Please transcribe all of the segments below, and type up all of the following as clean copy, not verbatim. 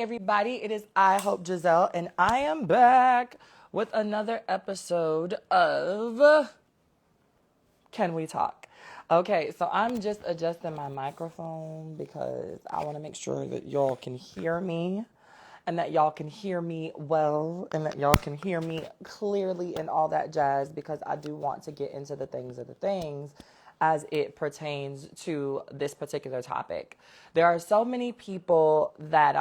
Everybody, it is I Hope Giselle, and I am back with another episode of Can We Talk? Okay, so I'm just adjusting my microphone because I want to make sure that y'all can hear me and that y'all can hear me well and that y'all can hear me clearly and all that jazz because I do want to get into the things of the things as it pertains to this particular topic. There are so many people that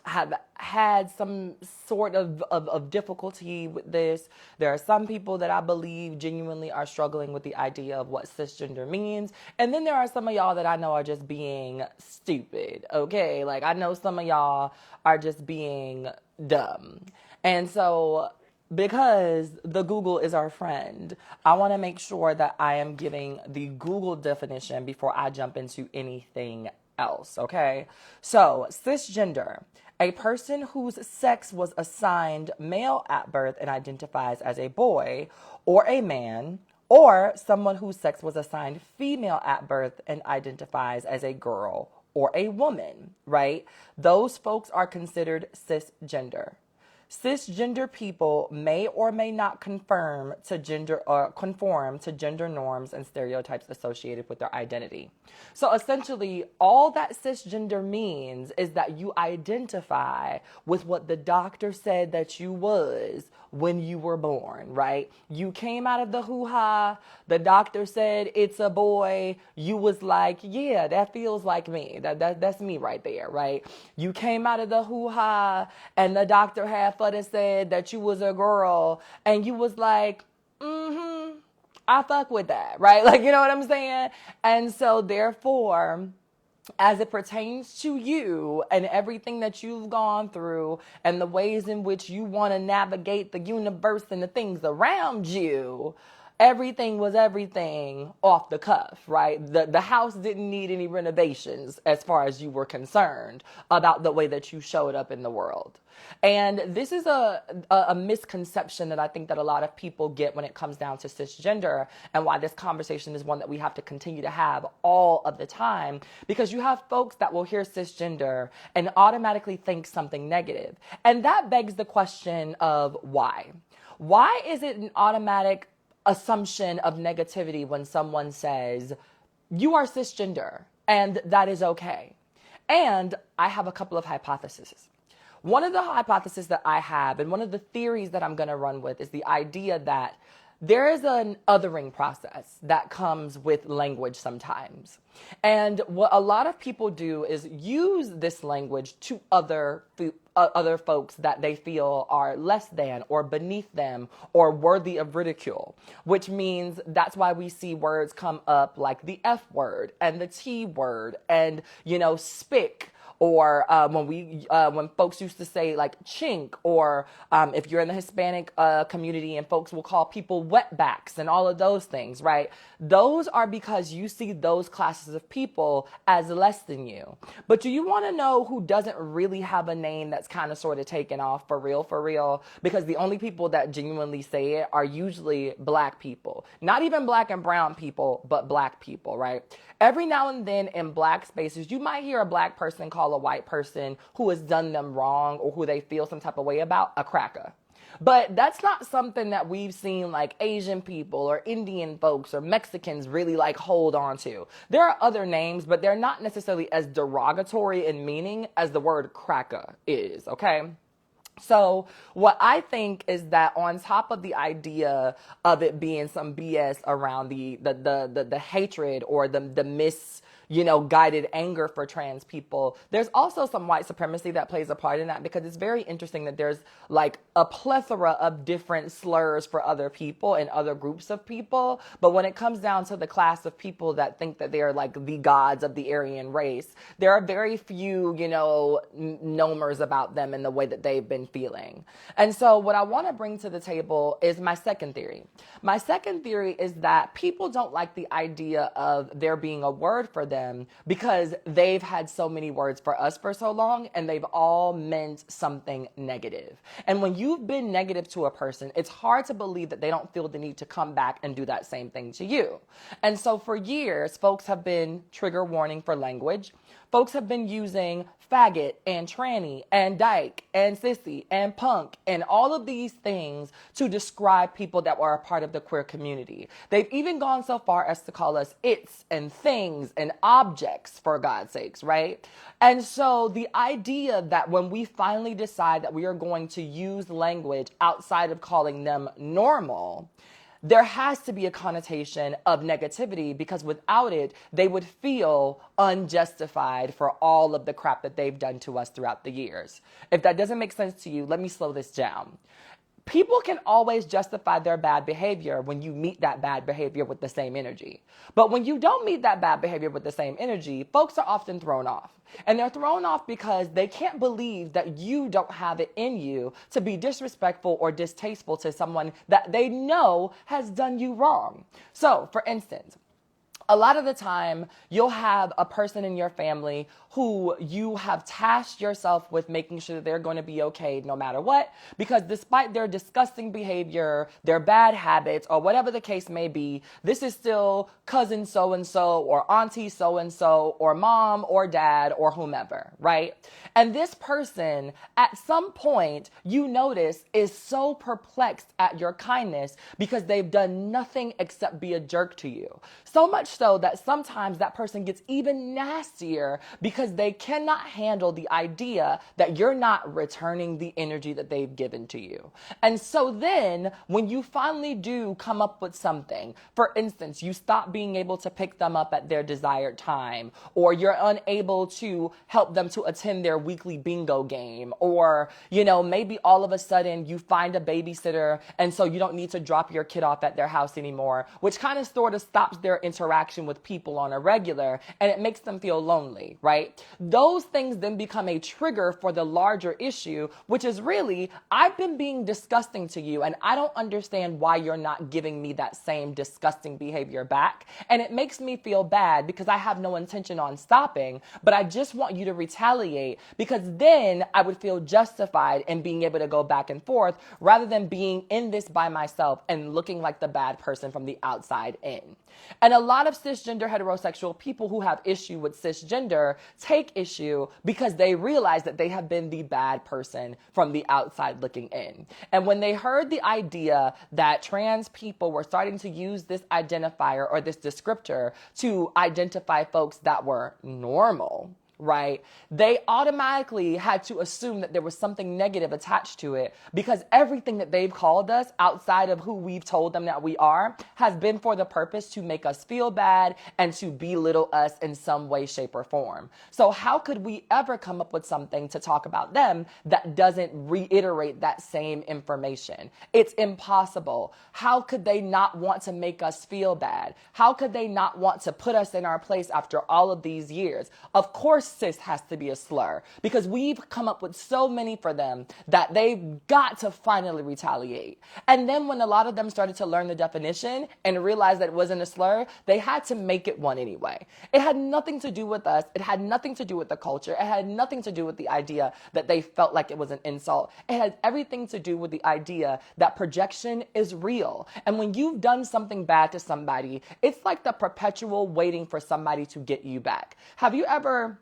have had some sort of difficulty with this. There are some people that I believe genuinely are struggling with the idea of what cisgender means. And then there are some of y'all that I know are just being stupid, okay? Like, I know some of y'all are just being dumb. And so, because the Google is our friend, I want to make sure that I am giving the Google definition before I jump into anything else, okay? So, cisgender, a person whose sex was assigned male at birth and identifies as a boy or a man, or someone whose sex was assigned female at birth and identifies as a girl or a woman, right? Those folks are considered cisgender. Cisgender people may or may not conform to gender norms and stereotypes associated with their identity. So essentially, all that cisgender means is that you identify with what the doctor said that you was when you were born, right? You came out of the hoo-ha, the doctor said it's a boy, you was like, yeah, that feels like me. That's me right there, right? You came out of the hoo-ha and the doctor had for said that you was a girl and you was like, I fuck with that, right? Like, you know what I'm saying? And so therefore, as it pertains to you and everything that you've gone through and the ways in which you want to navigate the universe and the things around you, everything was everything off the cuff, right? The house didn't need any renovations as far as you were concerned about the way that you showed up in the world. And this is a misconception that I think that a lot of people get when it comes down to cisgender, and why this conversation is one that we have to continue to have all of the time, because you have folks that will hear cisgender and automatically think something negative. And that begs the question of why. Why is it an automatic assumption of negativity when someone says, you are cisgender, and that is okay? And I have a couple of hypotheses. One of the hypotheses that I have, and one of the theories that I'm going to run with, is the idea that there is an othering process that comes with language sometimes. And what a lot of people do is use this language to other folks that they feel are less than or beneath them or worthy of ridicule, which means that's why we see words come up like the F word and the T word and, spick. Or when folks used to say like chink, or if you're in the Hispanic community and folks will call people wetbacks and all of those things, right? Those are because you see those classes of people as less than you. But do you want to know who doesn't really have a name that's kind of sort of taken off for real? Because the only people that genuinely say it are usually black people. Not even black and brown people, but black people, right? Every now and then in black spaces, you might hear a black person call a white person who has done them wrong or who they feel some type of way about a cracker. But that's not something that we've seen like Asian people or Indian folks or Mexicans really like hold on to. There are other names, but they're not necessarily as derogatory in meaning as the word cracker is, okay? So what I think is that on top of the idea of it being some BS around the hatred or the guided anger for trans people, there's also some white supremacy that plays a part in that, because it's very interesting that there's like a plethora of different slurs for other people and other groups of people. But when it comes down to the class of people that think that they're like the gods of the Aryan race, there are very few, nomers about them in the way that they've been feeling. And so what I want to bring to the table is my second theory. My second theory is that people don't like the idea of there being a word for them because they've had so many words for us for so long and they've all meant something negative. And when you've been negative to a person, it's hard to believe that they don't feel the need to come back and do that same thing to you. And so for years, folks have been trigger warning for language. folks have been using faggot and tranny and dyke and sissy and punk and all of these things to describe people that were a part of the queer community. They've even gone so far as to call us its and things and objects, for God's sakes, right? And so the idea that when we finally decide that we are going to use language outside of calling them normal, there has to be a connotation of negativity, because without it, they would feel unjustified for all of the crap that they've done to us throughout the years. If that doesn't make sense to you, let me slow this down. People can always justify their bad behavior when you meet that bad behavior with the same energy. But when you don't meet that bad behavior with the same energy, folks are often thrown off. And they're thrown off because they can't believe that you don't have it in you to be disrespectful or distasteful to someone that they know has done you wrong. So, for instance, a lot of the time, you'll have a person in your family who you have tasked yourself with making sure that they're going to be okay no matter what, because despite their disgusting behavior, their bad habits, or whatever the case may be, this is still cousin so-and-so or auntie so-and-so or mom or dad or whomever, right? And this person, at some point, you notice is so perplexed at your kindness because they've done nothing except be a jerk to you. So much so that sometimes that person gets even nastier because they cannot handle the idea that you're not returning the energy that they've given to you. And so then when you finally do come up with something, for instance, you stop being able to pick them up at their desired time, or you're unable to help them to attend their weekly bingo game, or, maybe all of a sudden you find a babysitter and so you don't need to drop your kid off at their house anymore, which kind of sort of stops their interaction with people on a regular, and it makes them feel lonely, right? Those things then become a trigger for the larger issue, which is really, I've been being disgusting to you and I don't understand why you're not giving me that same disgusting behavior back. And it makes me feel bad because I have no intention on stopping, but I just want you to retaliate, because then I would feel justified in being able to go back and forth rather than being in this by myself and looking like the bad person from the outside in. And a lot of cisgender heterosexual people who have issue with cisgender take issue because they realize that they have been the bad person from the outside looking in. And when they heard the idea that trans people were starting to use this identifier or this descriptor to identify folks that were normal, right, they automatically had to assume that there was something negative attached to it, because everything that they've called us outside of who we've told them that we are has been for the purpose to make us feel bad and to belittle us in some way, shape, or form. So how could we ever come up with something to talk about them that doesn't reiterate that same information? It's impossible. How could they not want to make us feel bad? How could they not want to put us in our place after all of these years? Of course, cis has to be a slur, because we've come up with so many for them that they've got to finally retaliate. And then when a lot of them started to learn the definition and realize that it wasn't a slur, they had to make it one anyway. It had nothing to do with us. It had nothing to do with the culture. It had nothing to do with the idea that they felt like it was an insult. It had everything to do with the idea that projection is real. And when you've done something bad to somebody, it's like the perpetual waiting for somebody to get you back. Have you ever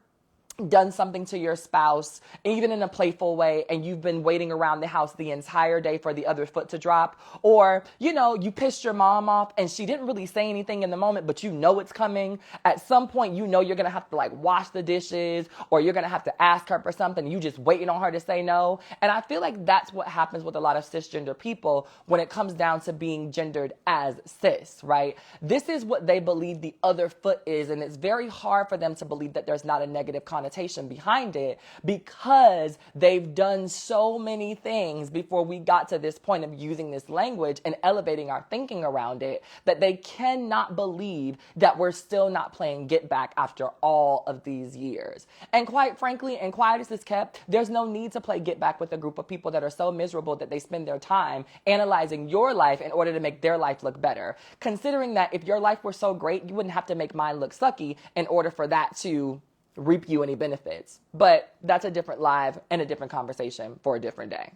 done something to your spouse, even in a playful way, and you've been waiting around the house the entire day for the other foot to drop? Or, you pissed your mom off and she didn't really say anything in the moment, but it's coming. At some point, you're going to have to wash the dishes, or you're going to have to ask her for something. You just waiting on her to say no. And I feel like that's what happens with a lot of cisgender people when it comes down to being gendered as cis, right? This is what they believe the other foot is. And it's very hard for them to believe that there's not a negative connotation behind it, because they've done so many things before we got to this point of using this language and elevating our thinking around it, that they cannot believe that we're still not playing get back after all of these years. And quite frankly, and quiet as it's kept, there's no need to play get back with a group of people that are so miserable that they spend their time analyzing your life in order to make their life look better. Considering that if your life were so great, you wouldn't have to make mine look sucky in order for that to reap you any benefits. But that's a different live and a different conversation for a different day.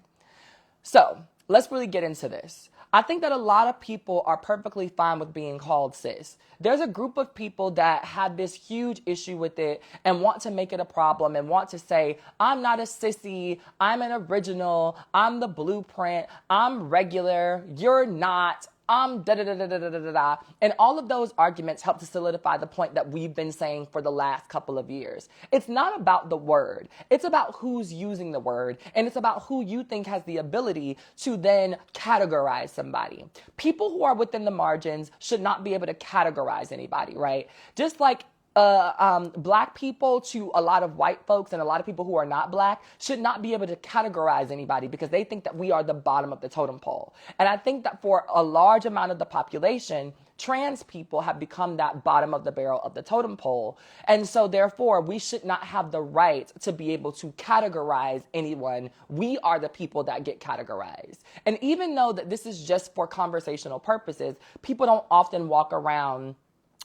So let's really get into this. I think that a lot of people are perfectly fine with being called cis. There's a group of people that have this huge issue with it and want to make it a problem and want to say, I'm not a sissy, I'm an original, I'm the blueprint, I'm regular, you're not, I'm da da da da da da da da. And all of those arguments help to solidify the point that we've been saying for the last couple of years. It's not about the word. It's about who's using the word. And it's about who you think has the ability to then categorize somebody. People who are within the margins should not be able to categorize anybody, right? Just like black people to a lot of white folks and a lot of people who are not black should not be able to categorize anybody because they think that we are the bottom of the totem pole. And I think that for a large amount of the population, trans people have become that bottom of the barrel of the totem pole. And so therefore, we should not have the right to be able to categorize anyone. We are the people that get categorized. And even though that this is just for conversational purposes, people don't often walk around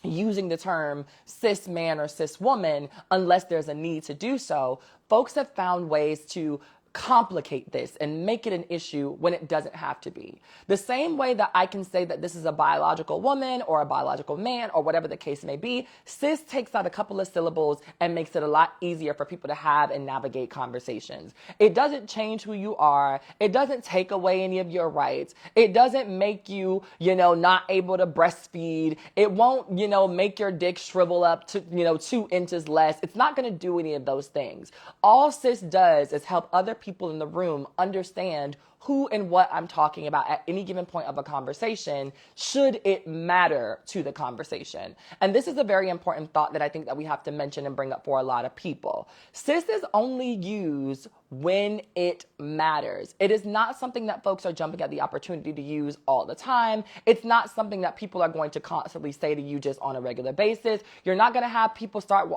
using the term cis man or cis woman unless there's a need to do so. Folks have found ways to complicate this and make it an issue when it doesn't have to be. The same way that I can say that this is a biological woman or a biological man or whatever the case may be, cis takes out a couple of syllables and makes it a lot easier for people to have and navigate conversations. It doesn't change who you are. It doesn't take away any of your rights. It doesn't make you, not able to breastfeed. It won't, make your dick shrivel up to, 2 inches less. It's not going to do any of those things. All cis does is help other people in the room understand who and what I'm talking about at any given point of a conversation, should it matter to the conversation. And this is a very important thought that I think that we have to mention and bring up for a lot of people. Cis is only used when it matters. It is not something that folks are jumping at the opportunity to use all the time. It's not something that people are going to constantly say to you just on a regular basis. You're not going to have people start,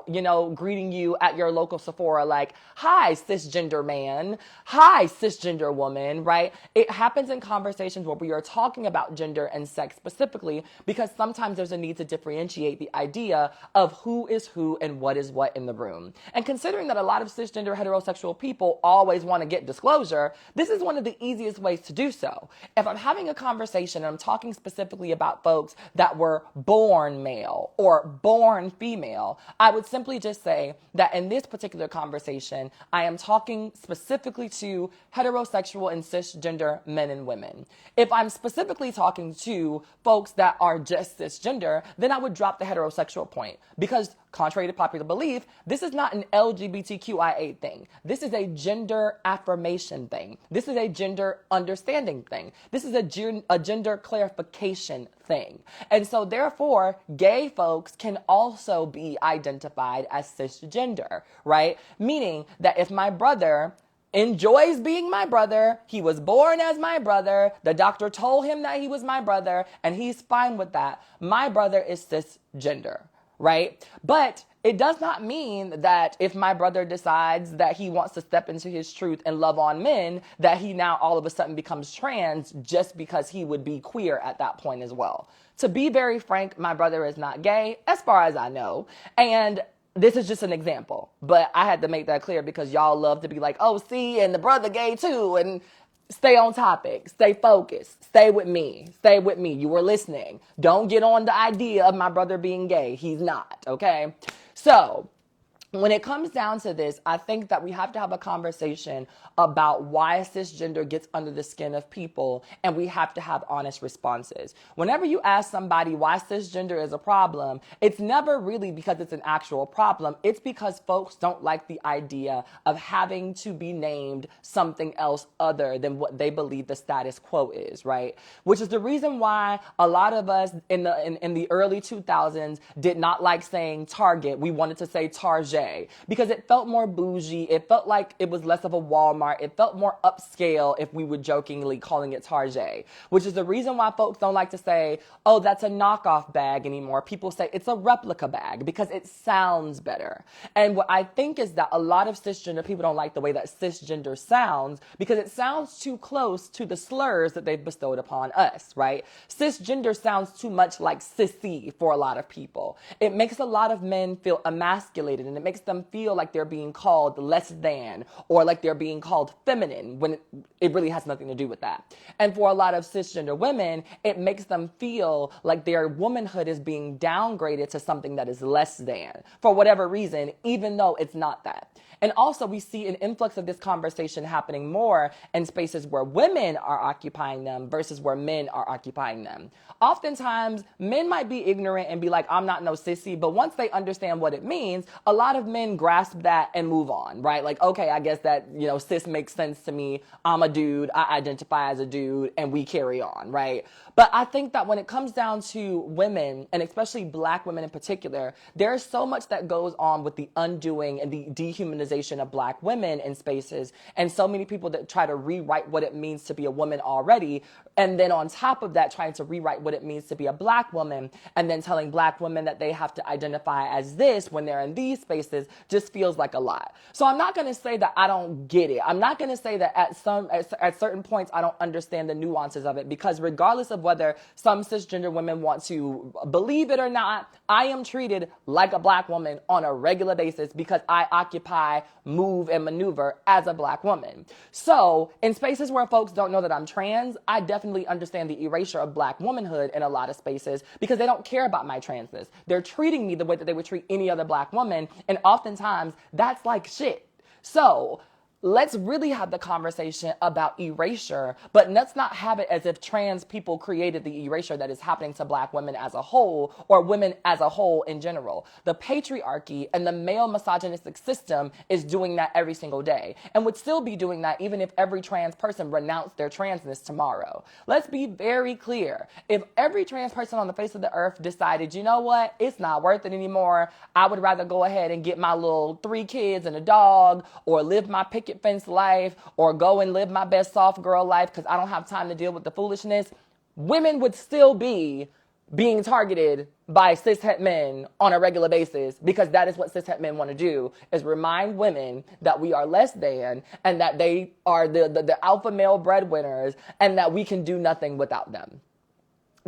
greeting you at your local Sephora like, hi, cisgender man, hi, cisgender woman, right? It happens in conversations where we are talking about gender and sex specifically because sometimes there's a need to differentiate the idea of who is who and what is what in the room. And considering that a lot of cisgender heterosexual people always want to get disclosure, this is one of the easiest ways to do so. If I'm having a conversation and I'm talking specifically about folks that were born male or born female, I would simply just say that in this particular conversation, I am talking specifically to heterosexual and cisgender men and women. If I'm specifically talking to folks that are just cisgender, then I would drop the heterosexual point because contrary to popular belief, this is not an LGBTQIA thing. This is a gender affirmation thing. This is a gender understanding thing. This is a gender clarification thing. And so therefore, gay folks can also be identified as cisgender, right? Meaning that if my brother enjoys being my brother, he was born as my brother, the doctor told him that he was my brother, and he's fine with that, my brother is cisgender. Right? But it does not mean that if my brother decides that he wants to step into his truth and love on men, that he now all of a sudden becomes trans just because he would be queer at that point as well. To be very frank, my brother is not gay, as far as I know. And this is just an example, but I had to make that clear because y'all love to be like, oh, see, and the brother gay too, and stay on topic, stay focused, stay with me. You were listening. Don't get on the idea of my brother being gay. He's not, okay? So when it comes down to this, I think that we have to have a conversation about why cisgender gets under the skin of people, and we have to have honest responses. Whenever you ask somebody why cisgender is a problem, it's never really because it's an actual problem. It's because folks don't like the idea of having to be named something else other than what they believe the status quo is, right? Which is the reason why a lot of us in the early 2000s did not like saying Target. We wanted to say Target because it felt more bougie. It felt like it was less of a Walmart. It felt more upscale if we were jokingly calling it Target, which is the reason why folks don't like to say, oh, that's a knockoff bag anymore. People say it's a replica bag because it sounds better. And what I think is that a lot of cisgender people don't like the way that cisgender sounds because it sounds too close to the slurs that they've bestowed upon us, right? Cisgender sounds too much like sissy for a lot of people. It makes a lot of men feel emasculated, and it makes them feel like they're being called less than or like they're being called feminine when it really has nothing to do with that. And for a lot of cisgender women, it makes them feel like their womanhood is being downgraded to something that is less than for whatever reason, even though it's not that. And also we see an influx of this conversation happening more in spaces where women are occupying them versus where men are occupying them. Oftentimes, men might be ignorant and be like, I'm not no sissy, but once they understand what it means, a lot of men grasp that and move on, right? Like, okay, I guess that, cis makes sense to me. I'm a dude, I identify as a dude, and we carry on, right? But I think that when it comes down to women, and especially Black women in particular, there's so much that goes on with the undoing and the dehumanization of Black women in spaces, and so many people that try to rewrite what it means to be a woman already, and then on top of that, trying to rewrite what it means to be a Black woman, and then telling Black women that they have to identify as this when they're in these spaces just feels like a lot. So I'm not going to say that I don't get it. I'm not going to say that at certain points I don't understand the nuances of it, because regardless of whether some cisgender women want to believe it or not, I am treated like a Black woman on a regular basis because I occupy, move, and maneuver as a Black woman. So in spaces where folks don't know that I'm trans, I definitely understand the erasure of Black womanhood in a lot of spaces because they don't care about my transness. They're treating me the way that they would treat any other Black woman, and oftentimes that's like shit. So let's really have the conversation about erasure, but let's not have it as if trans people created the erasure that is happening to Black women as a whole or women as a whole in general. The patriarchy and the male misogynistic system is doing that every single day and would still be doing that even if every trans person renounced their transness tomorrow. Let's be very clear. If every trans person on the face of the earth decided, you know what, it's not worth it anymore, I would rather go ahead and get my little 3 kids and a dog or live my picket fence life or go and live my best soft girl life because I don't have time to deal with the foolishness, women would still be being targeted by cishet men on a regular basis, because that is what cishet men want to do, is remind women that we are less than and that they are the alpha male breadwinners and that we can do nothing without them.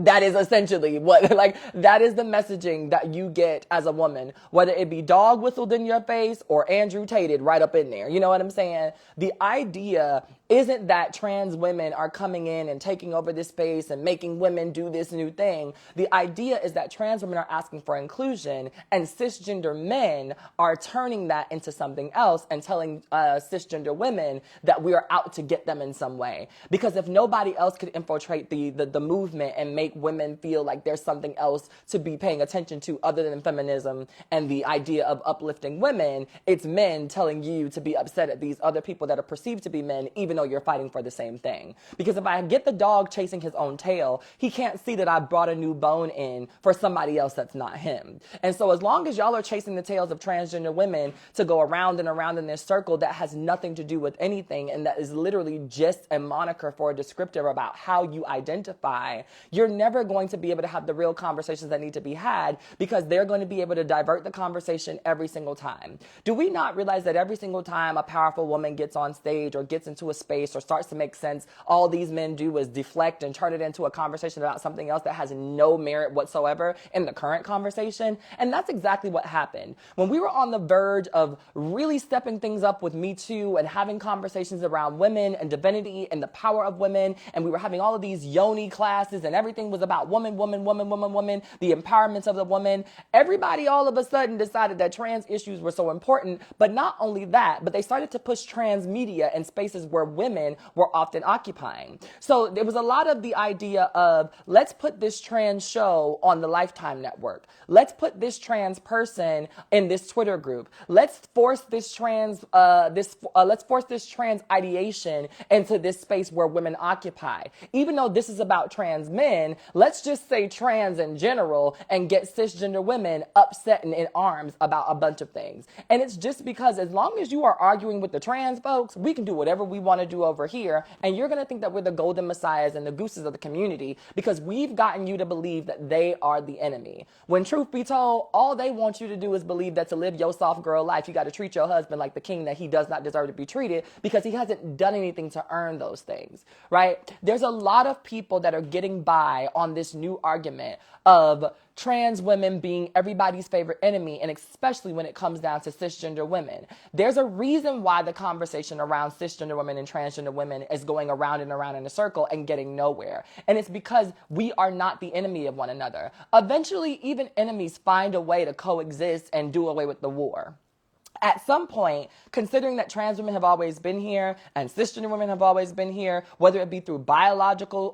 That is essentially that is the messaging that you get as a woman, whether it be dog whistled in your face or Andrew Tated right up in there. You know what I'm saying? The idea isn't that trans women are coming in and taking over this space and making women do this new thing. The idea is that trans women are asking for inclusion and cisgender men are turning that into something else and telling cisgender women that we are out to get them in some way. Because if nobody else could infiltrate the movement and make women feel like there's something else to be paying attention to other than feminism and the idea of uplifting women, it's men telling you to be upset at these other people that are perceived to be men, even though you're fighting for the same thing. Because if I get the dog chasing his own tail, he can't see that I brought a new bone in for somebody else that's not him. And so as long as y'all are chasing the tails of transgender women to go around and around in this circle that has nothing to do with anything and that is literally just a moniker for a descriptor about how you identify, you're never going to be able to have the real conversations that need to be had because they're going to be able to divert the conversation every single time. Do we not realize that every single time a powerful woman gets on stage or gets into a space or starts to make sense, all these men do is deflect and turn it into a conversation about something else that has no merit whatsoever in the current conversation? And that's exactly what happened. When we were on the verge of really stepping things up with Me Too and having conversations around women and divinity and the power of women, and we were having all of these yoni classes and everything was about woman, the empowerment of the woman, everybody all of a sudden decided that trans issues were so important. But not only that, but they started to push trans media in spaces where women were often occupying. So there was a lot of the idea of, let's put this trans show on the Lifetime network. Let's put this trans person in this Twitter group. Let's force this trans ideation into this space where women occupy. Even though this is about trans men, let's just say trans in general and get cisgender women upset and in arms about a bunch of things. And it's just because as long as you are arguing with the trans folks, we can do whatever we want to do over here. And you're going to think that we're the golden messiahs and the gooses of the community because we've gotten you to believe that they are the enemy. When truth be told, all they want you to do is believe that to live your soft girl life, you got to treat your husband like the king that he does not deserve to be treated because he hasn't done anything to earn those things, right? There's a lot of people that are getting by die on this new argument of trans women being everybody's favorite enemy, and especially when it comes down to cisgender women. There's a reason why the conversation around cisgender women and transgender women is going around and around in a circle and getting nowhere. And it's because we are not the enemy of one another. Eventually, even enemies find a way to coexist and do away with the war. At some point, considering that trans women have always been here and cisgender women have always been here, whether it be through biological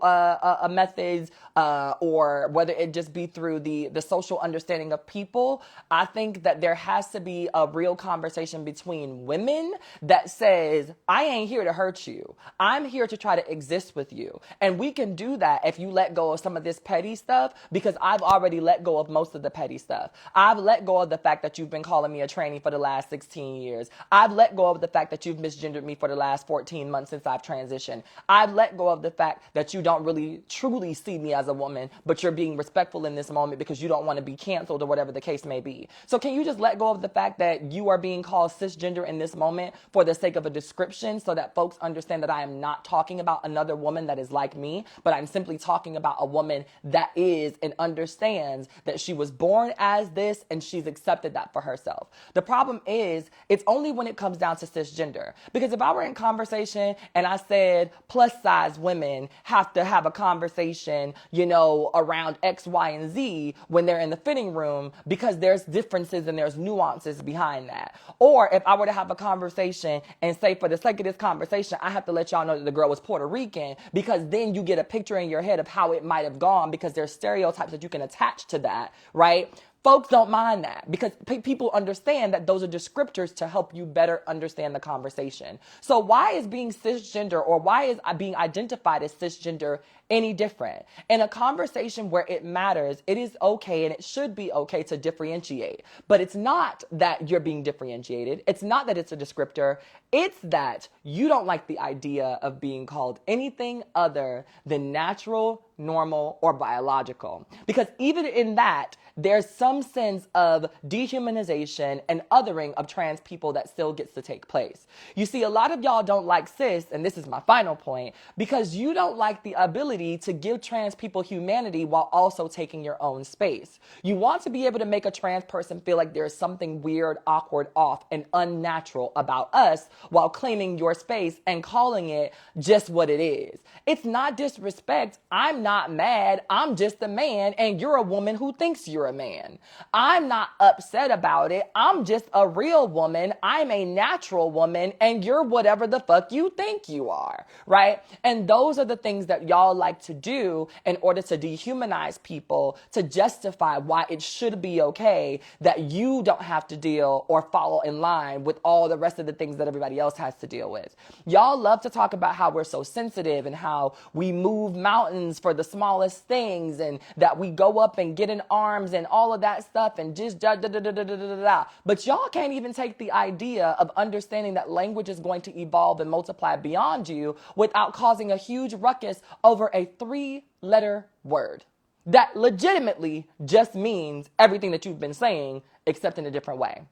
methods or whether it just be through the social understanding of people, I think that there has to be a real conversation between women that says, I ain't here to hurt you. I'm here to try to exist with you. And we can do that if you let go of some of this petty stuff, because I've already let go of most of the petty stuff. I've let go of the fact that you've been calling me a tranny for the last 16 years. I've let go of the fact that you've misgendered me for the last 14 months since I've transitioned. I've let go of the fact that you don't really truly see me as a woman, but you're being respectful in this moment because you don't want to be canceled or whatever the case may be. So can you just let go of the fact that you are being called cisgender in this moment for the sake of a description, so that folks understand that I am not talking about another woman that is like me, but I'm simply talking about a woman that is and understands that she was born as this and she's accepted that for herself. The problem is, it's only when it comes down to cisgender. Because if I were in conversation and I said plus size women have to have a conversation, around X, Y, and Z when they're in the fitting room, because there's differences and there's nuances behind that. Or if I were to have a conversation and say, for the sake of this conversation, I have to let y'all know that the girl was Puerto Rican, because then you get a picture in your head of how it might have gone, because there's stereotypes that you can attach to that, right? Folks don't mind that because people understand that those are descriptors to help you better understand the conversation. So why is being cisgender, or why is being identified as cisgender, any different? In a conversation where it matters, it is okay and it should be okay to differentiate. But it's not that you're being differentiated. It's not that it's a descriptor. It's that you don't like the idea of being called anything other than natural, normal, or biological. Because even in that, there's some sense of dehumanization and othering of trans people that still gets to take place. You see, a lot of y'all don't like cis, and this is my final point, because you don't like the ability to give trans people humanity while also taking your own space. You want to be able to make a trans person feel like there's something weird, awkward, off, and unnatural about us while claiming your space and calling it just what it is. It's not disrespect. I'm not mad. I'm just a man, and you're a woman who thinks you're a man. I'm not upset about it. I'm just a real woman. I'm a natural woman, and you're whatever the fuck you think you are, right? And those are the things that y'all like to do in order to dehumanize people, to justify why it should be okay that you don't have to deal or follow in line with all the rest of the things that everybody else has to deal with. Y'all love to talk about how we're so sensitive and how we move mountains for the smallest things, and that we go up and get in arms and all of that stuff, and just da da da da da da da da. But y'all can't even take the idea of understanding that language is going to evolve and multiply beyond you without causing a huge ruckus over a 3-letter word that legitimately just means everything that you've been saying, except in a different way.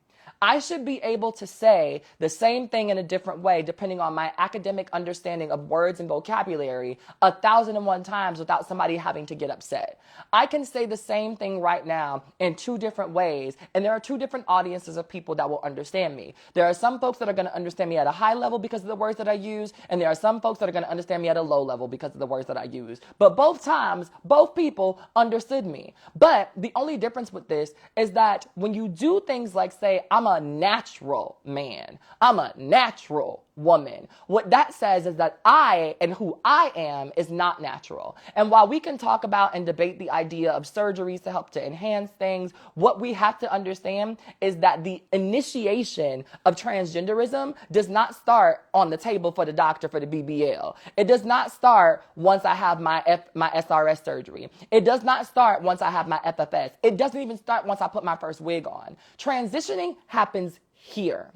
I should be able to say the same thing in a different way depending on my academic understanding of words and vocabulary 1,001 times without somebody having to get upset. I can say the same thing right now in 2 different ways, and there are 2 different audiences of people that will understand me. There are some folks that are going to understand me at a high level because of the words that I use, and there are some folks that are going to understand me at a low level because of the words that I use. But both times, both people understood me. But the only difference with this is that when you do things like say, I'm a natural man, I'm a natural woman, what that says is that I and who I am is not natural. And while we can talk about and debate the idea of surgeries to help to enhance things, what we have to understand is that the initiation of transgenderism does not start on the table for the doctor for the BBL. It does not start once I have my SRS surgery. It does not start once I have my FFS. It doesn't even start once I put my first wig on. Transitioning happens here.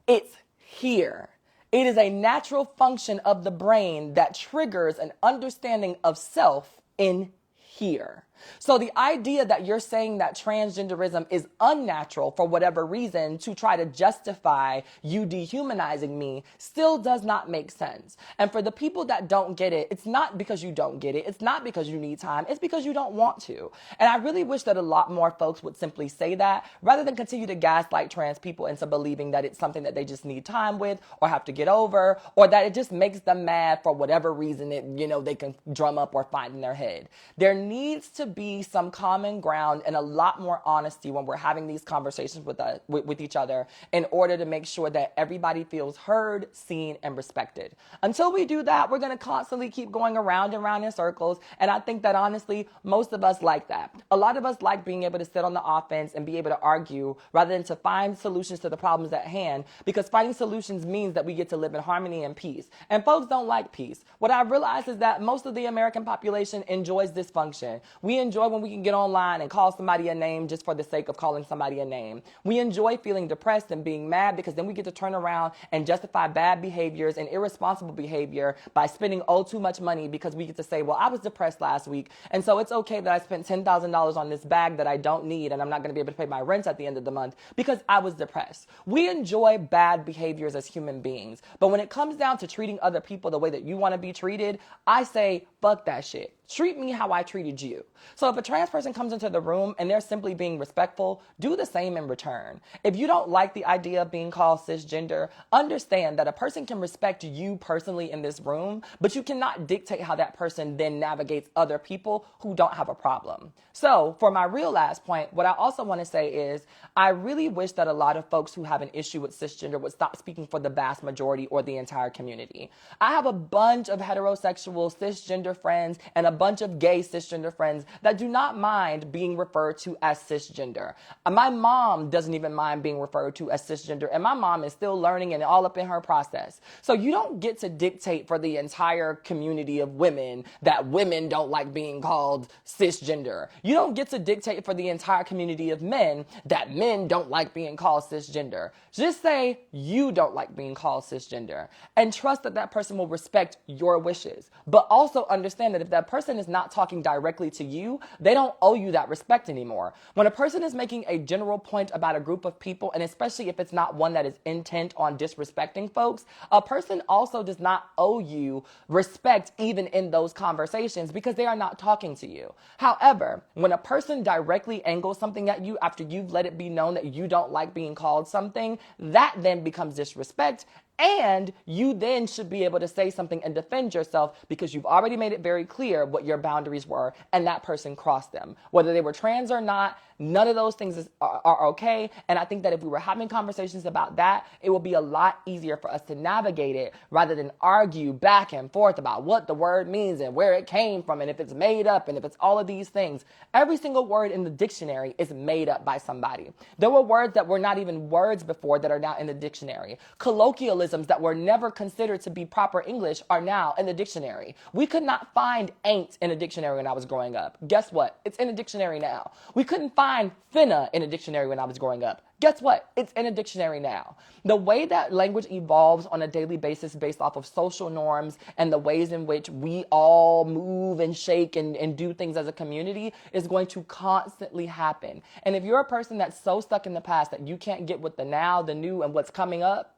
It's here. It is a natural function of the brain that triggers an understanding of self in here. So the idea that you're saying that transgenderism is unnatural for whatever reason to try to justify you dehumanizing me still does not make sense. And for the people that don't get it, it's not because you don't get it. It's not because you need time. It's because you don't want to. And I really wish that a lot more folks would simply say that rather than continue to gaslight trans people into believing that it's something that they just need time with or have to get over, or that it just makes them mad for whatever reason they can drum up or find in their head. There needs to be some common ground and a lot more honesty when we're having these conversations with each other in order to make sure that everybody feels heard, seen, and respected. Until we do that, we're going to constantly keep going around and around in circles. And I think that honestly, most of us like that. A lot of us like being able to sit on the offense and be able to argue rather than to find solutions to the problems at hand, because finding solutions means that we get to live in harmony and peace. And folks don't like peace. What I realized is that most of the American population enjoys dysfunction. We enjoy when we can get online and call somebody a name just for the sake of calling somebody a name. We enjoy feeling depressed and being mad because then we get to turn around and justify bad behaviors and irresponsible behavior by spending too much money, because we get to say, well, I was depressed last week, and so it's okay that I spent $10,000 on this bag that I don't need, and I'm not going to be able to pay my rent at the end of the month because I was depressed. We enjoy bad behaviors as human beings, but when it comes down to treating other people the way that you want to be treated, I say, fuck that shit. Treat me how I treated you. So if a trans person comes into the room and they're simply being respectful, do the same in return. If you don't like the idea of being called cisgender, understand that a person can respect you personally in this room, but you cannot dictate how that person then navigates other people who don't have a problem. So for my real last point, what I also want to say is I really wish that a lot of folks who have an issue with cisgender would stop speaking for the vast majority or the entire community. I have a bunch of heterosexual cisgender friends and a bunch of gay cisgender friends that do not mind being referred to as cisgender. My mom doesn't even mind being referred to as cisgender, and my mom is still learning and all up in her process. So you don't get to dictate for the entire community of women that women don't like being called cisgender. You don't get to dictate for the entire community of men that men don't like being called cisgender. Just say you don't like being called cisgender and trust that that person will respect your wishes. But also understand that if that person is not talking directly to you, they don't owe you that respect anymore. When a person is making a general point about a group of people, and especially if it's not one that is intent on disrespecting folks, a person also does not owe you respect even in those conversations because they are not talking to you. However, when a person directly angles something at you after you've let it be known that you don't like being called something, that then becomes disrespect. And you then should be able to say something and defend yourself because you've already made it very clear what your boundaries were and that person crossed them. Whether they were trans or not, none of those things are okay. And I think that if we were having conversations about that, it will be a lot easier for us to navigate it rather than argue back and forth about what the word means and where it came from and if it's made up and if it's all of these things. Every single word in the dictionary is made up by somebody. There were words that were not even words before that are now in the dictionary. Colloquialisms that were never considered to be proper English are now in the dictionary. We could not find ain't in a dictionary when I was growing up. Guess what? It's in a dictionary now. We couldn't find finna in a dictionary when I was growing up. Guess what? It's in a dictionary now. The way that language evolves on a daily basis based off of social norms and the ways in which we all move and shake and do things as a community is going to constantly happen. And if you're a person that's so stuck in the past that you can't get with the now, the new, and what's coming up,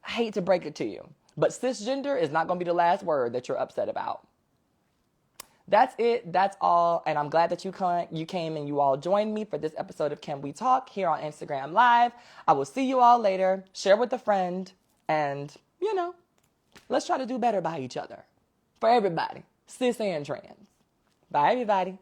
I hate to break it to you, but cisgender is not going to be the last word that you're upset about. That's it. That's all. And I'm glad that you came and you all joined me for this episode of Can We Talk here on Instagram Live. I will see you all later. Share with a friend. And, let's try to do better by each other. For everybody, cis and trans. Bye, everybody.